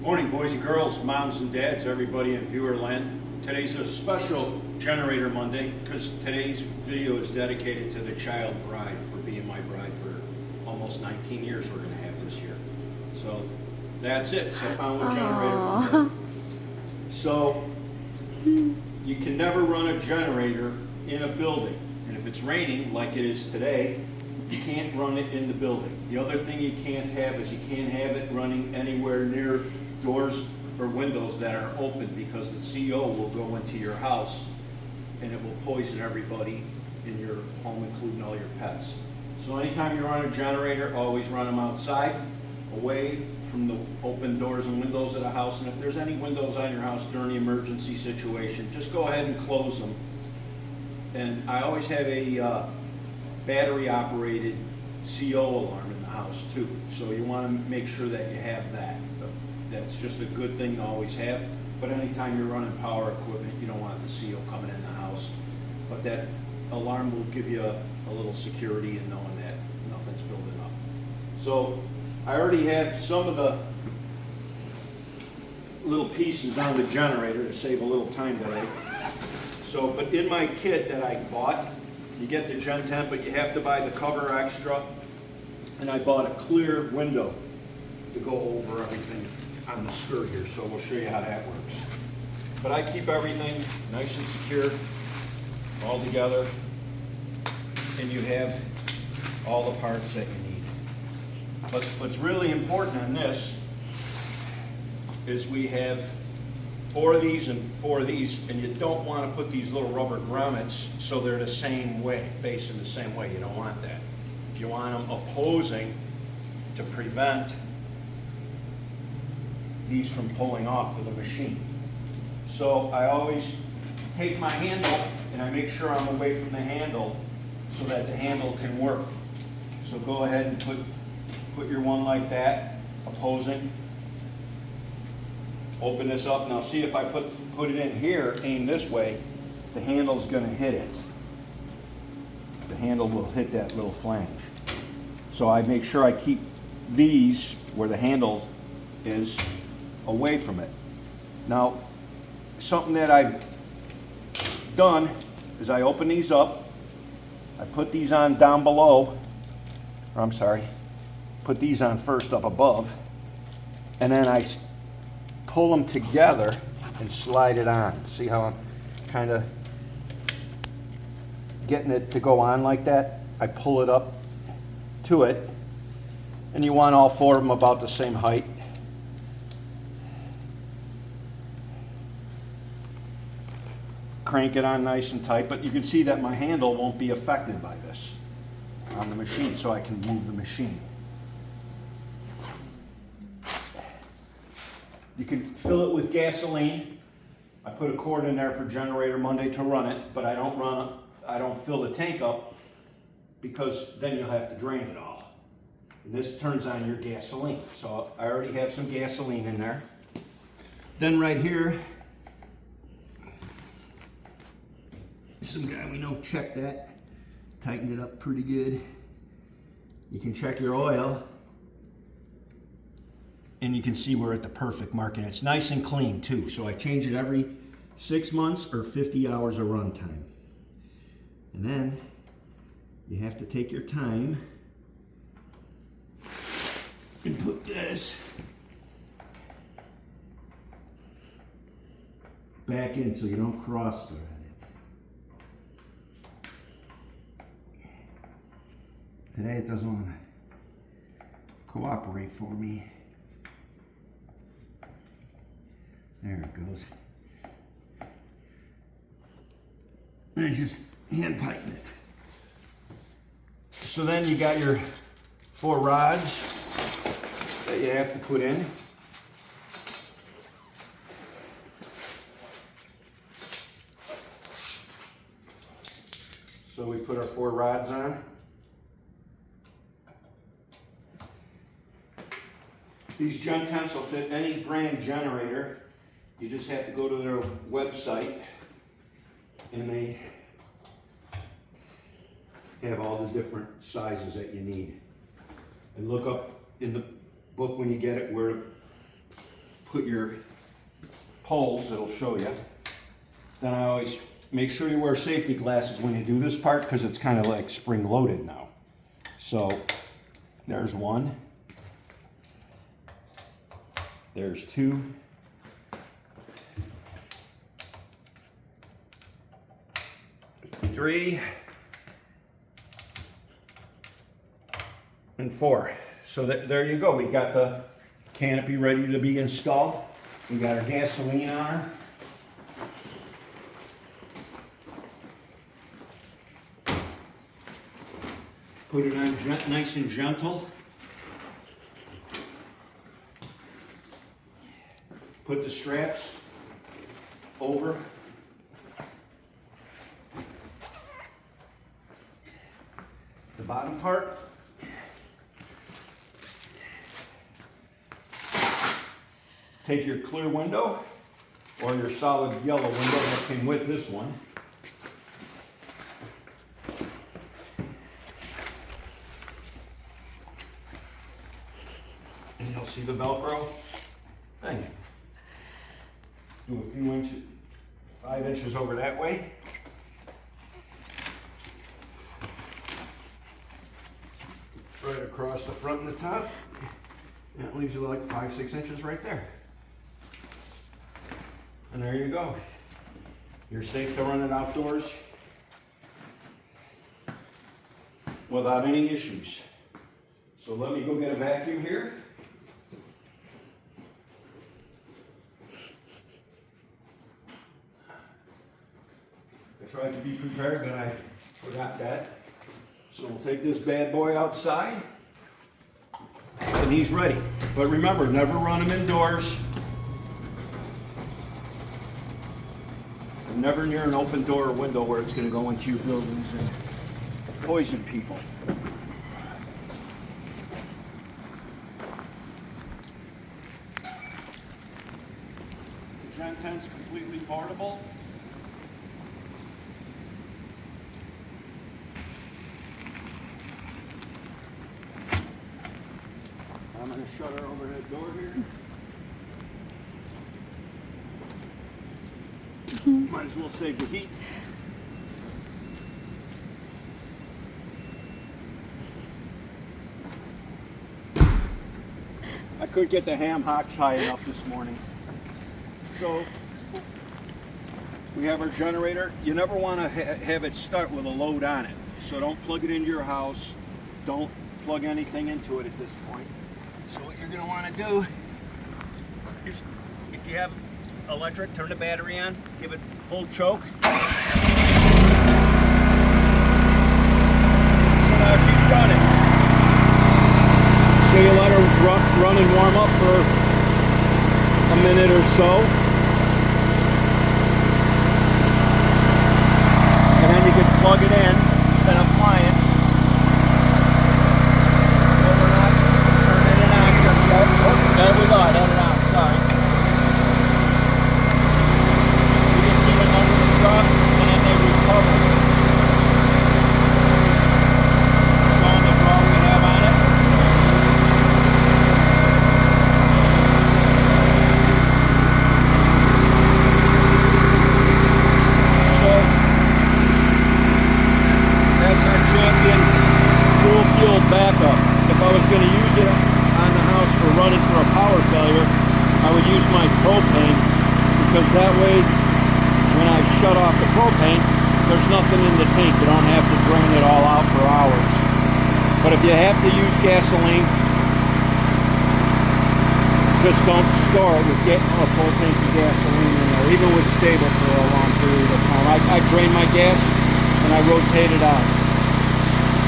Morning, boys and girls, moms and dads, everybody in viewer land. Today's a special Generator Monday because today's video is dedicated to the child bride for being my bride for almost 19 years we're going to have this year. So that's it. Sit down with Generator Monday. So you can never run a generator in a building. And if it's raining like it is today, you can't run it in the building. The other thing you can't have is you can't have it running anywhere near doors or windows that are open because the CO will go into your house and it will poison everybody in your home, including all your pets. So anytime you run a generator, always run them outside, away from the open doors and windows of the house. And if there's any windows on your house during the emergency situation, just go ahead and close them. And I always have a battery operated CO alarm in the house too. So you want to make sure that you have that. That's just a good thing to always have. But anytime you're running power equipment, you don't want the CO coming in the house. But that alarm will give you a little security in knowing that nothing's building up. So I already have some of the little pieces on the generator to save a little time today. So, but in my kit that I bought, you get the Gen 10, but you have to buy the cover extra. And I bought a clear window to go over everything on the skirt here, so we'll show you how that works. But I keep everything nice and secure, all together, and you have all the parts that you need. But what's really important on this is we have 4 of these and 4 of these, and you don't want to put these little rubber grommets so they're the same way, facing the same way. You don't want that. You want them opposing to prevent these from pulling off of the machine. So I always take my handle and I make sure I'm away from the handle so that the handle can work. So go ahead and put your one like that, opposing. Open this up. Now see, if I put it in here, aim this way, the handle's gonna hit it. The handle will hit that little flange. So I make sure I keep these where the handle is away from it. Now, something that I've done is I open these up, I put these on down below, or I'm sorry, put these on first up above, and then I pull them together and slide it on. See how I'm kind of getting it to go on like that? I pull it up to it, and you want all 4 of them about the same height. Crank it on nice and tight, but you can see that my handle won't be affected by this on the machine, so I can move the machine. You can fill it with gasoline. I put a quart in there for Generator Monday to run it, but I don't fill the tank up because then you'll have to drain it all. And this turns on your gasoline. So I already have some gasoline in there. Then right here, some guy we know checked that, tightened it up pretty good. You can check your oil, and you can see we're at the perfect mark, and it's nice and clean too. So I change it every 6 months or 50 hours of run time. And then you have to take your time and put this back in so you don't cross thread it. Today it doesn't want to cooperate for me. There it goes. And just hand tighten it. So then you got your 4 rods that you have to put in. So we put our 4 rods on. These Gen 10s will fit any brand generator. You just have to go to their website and they have all the different sizes that you need. And look up in the book when you get it where to put your poles, it'll show you. Then I always make sure you wear safety glasses when you do this part because it's kind of like spring loaded now. So there's one, there's two, three, and four. So there you go. We got the canopy ready to be installed. We got our gasoline on her. Put it on nice and gentle. Put the straps over. The bottom part. Take your clear window or your solid yellow window that came with this one. And you'll see the Velcro thing. Do a few inches, 5 inches over that way. Right across the front and the top. And it leaves you like 5-6 inches right there. And there you go. You're safe to run it outdoors without any issues. So let me go get a vacuum here. I tried to be prepared, but I forgot that. So we'll take this bad boy outside, and he's ready. But remember, never run him indoors. And never near an open door or window where it's going to go into your buildings and poison people. The Gen 10's completely portable. I'm going to shut our overhead door here. Might as well save the heat. I couldn't get the ham hocks high enough this morning. So we have our generator. You never want to have it start with a load on it. So don't plug it into your house. Don't plug anything into it at this point. So what you're going to want to do is, if you have electric, turn the battery on, give it full choke. So now she's done it. So you let her run and warm up for a minute or so. And then you can plug it in, an appliance. There we go, I had it on, sorry. You can keep it under the truck and then they recover. Showing the draw we have on it. So, that's our champion dual fuel backup. If I was going to use it on the house for running for a power failure, I would use my propane, because that way when I shut off the propane, there's nothing in the tank. You don't have to drain it all out for hours. But if you have to use gasoline, just don't store it with a full tank of gasoline in there, even with stable for a long period of time. I drain my gas and I rotate it out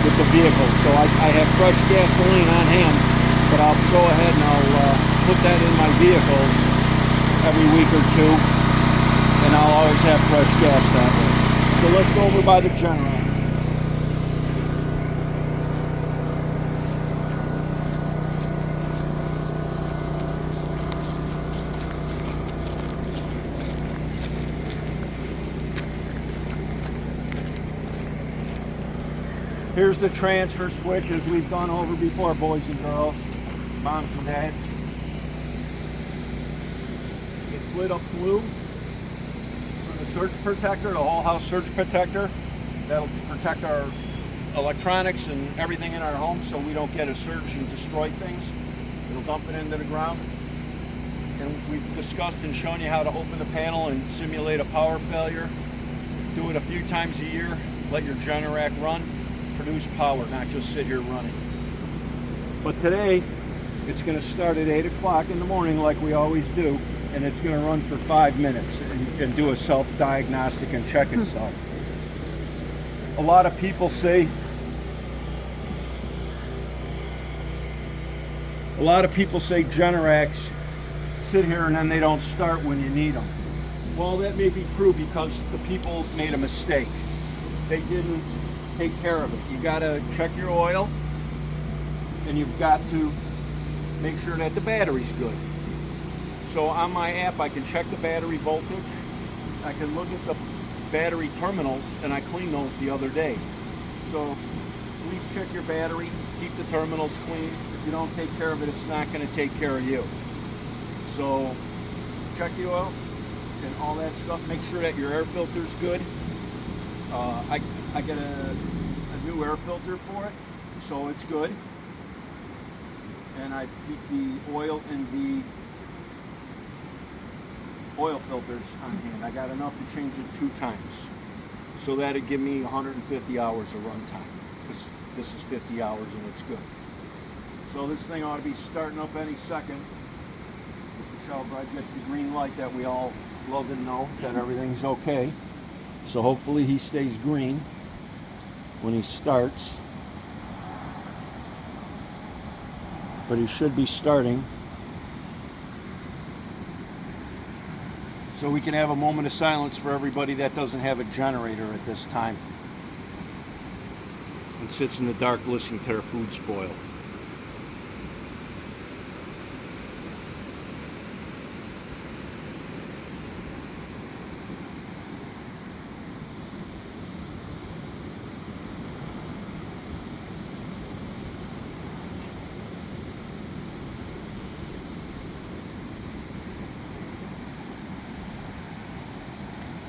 with the vehicle. So I have fresh gasoline on hand, but I'll go ahead and I'll put that in my vehicles every week or two, and I'll always have fresh gas that way. So let's go over by the Generac. Here's the transfer switch, as we've gone over before, boys and girls, moms and dads. lit up blue for the surge protector, the whole house surge protector. That'll protect our electronics and everything in our home so we don't get a surge and destroy things. It'll dump it into the ground. And we've discussed and shown you how to open the panel and simulate a power failure. Do it a few times a year. Let your Generac run, produce power, not just sit here running. But today, it's going to start at 8 o'clock in the morning like we always do, and it's going to run for 5 minutes and do a self-diagnostic and check itself. A lot of people say Generacs sit here and then they don't start when you need them. Well, that may be true because the people made a mistake. They didn't take care of it. You got to check your oil, and you've got to make sure that the battery's good. So on my app, I can check the battery voltage. I can look at the battery terminals, and I cleaned those the other day. So please check your battery, keep the terminals clean. If you don't take care of it, it's not going to take care of you. So check the oil and all that stuff. Make sure that your air filter's good. I get a new air filter for it, so it's good. And I keep the oil in the oil filters on hand. I got enough to change it 2 times. So that'd give me 150 hours of run time, because this is 50 hours and it's good. So this thing ought to be starting up any second. If the child bride gets the green light that we all love and know that everything's okay. So hopefully he stays green when he starts. But he should be starting. So we can have a moment of silence for everybody that doesn't have a generator at this time and sits in the dark listening to their food spoil.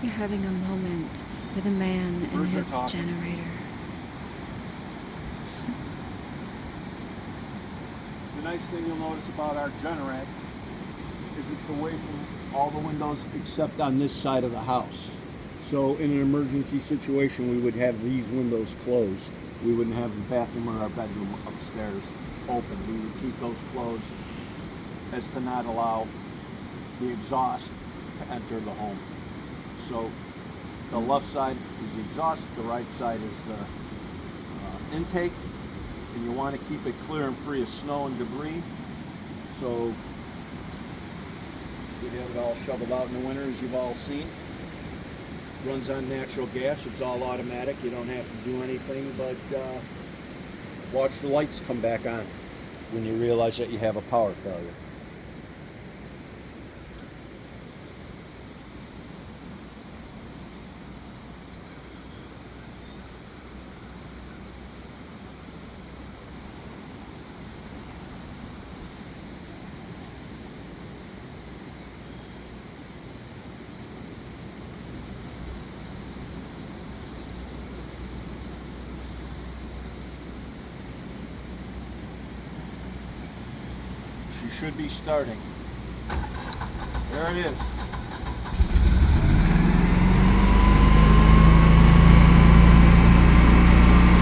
You're having a moment with a man and his generator. The nice thing you'll notice about our Generac is it's away from all the windows except on this side of the house. So in an emergency situation, we would have these windows closed. We wouldn't have the bathroom or our bedroom upstairs open. We would keep those closed as to not allow the exhaust to enter the home. So the left side is the exhaust, the right side is the intake, and you want to keep it clear and free of snow and debris. So we have it all shoveled out in the winter, as you've all seen. Runs on natural gas. It's all automatic. You don't have to do anything but watch the lights come back on when you realize that you have a power failure. She should be starting. There it is.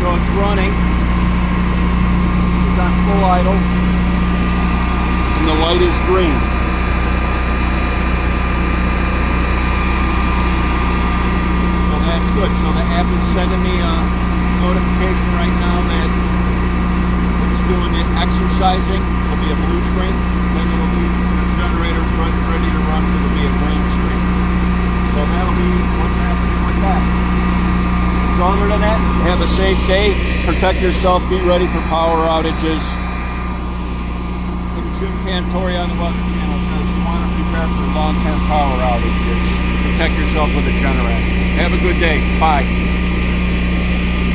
So it's running. It's on full idle. And the light is green. So that's good. So the app is sending me a notification right now that it's doing it exercising. It'll be a blue screen, then it'll be the generator's ready to run, it'll be a green screen. So that'll be what's happening with that. So other than that, have a safe day, protect yourself, be ready for power outages. And Jim Cantori on the Weather Channel says you want to prepare for long-term power outages. Protect yourself with a Generac. Have a good day. Bye.